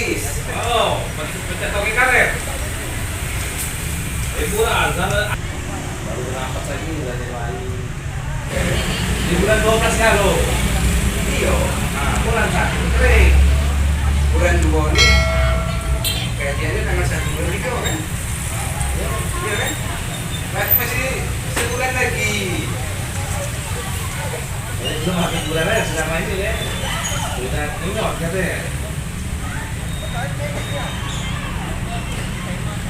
gratis. Oh, pencet toke karet. Liburan sana baru berapa lagi bulan Januari. Di bulan 12 kalau. Iya. Nah, bulan 1 kering. Bulan 2 ini kajiannya tanggal 1 bulan 3 kan? Iya kan? Masih sebulan lagi. Belum habis bulan aja selama ini ya. Sudah nyok katanya.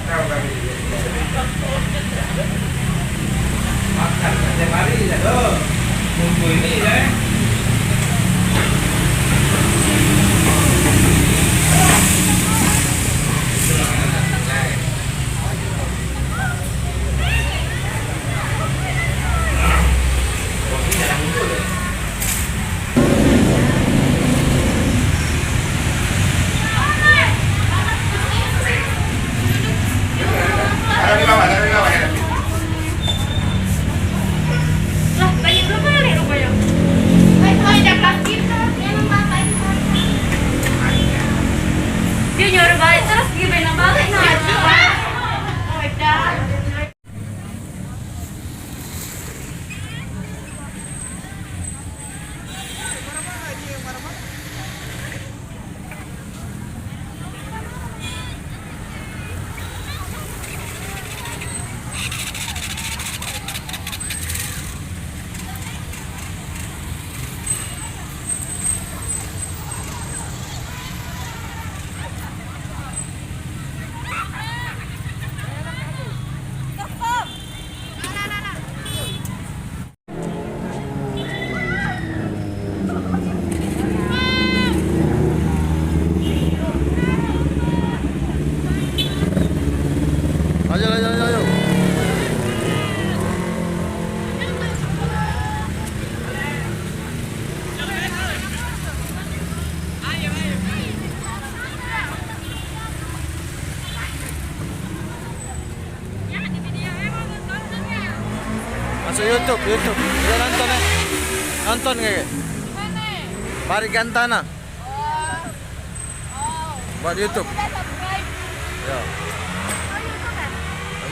Tahu kami. Makan setiap hari ya dong. Nunggu ini ya. Taruh di bawah ya. Lah, banyak berapa kali rupanya? Ay, jangan kita. Yan ang matay. Dia nyuruh balik terus gimana balik nah. Oh my god. Ayo. Masuk YouTube. Dia nonton ya. Nonton kayak. Mari Gantana. Buat YouTube. Ya.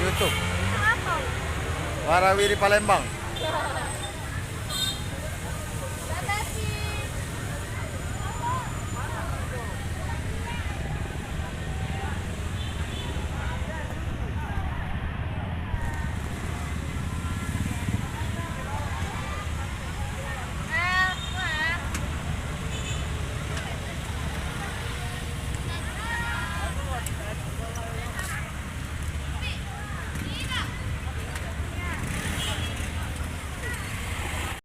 YouTube. Warawiri Palembang.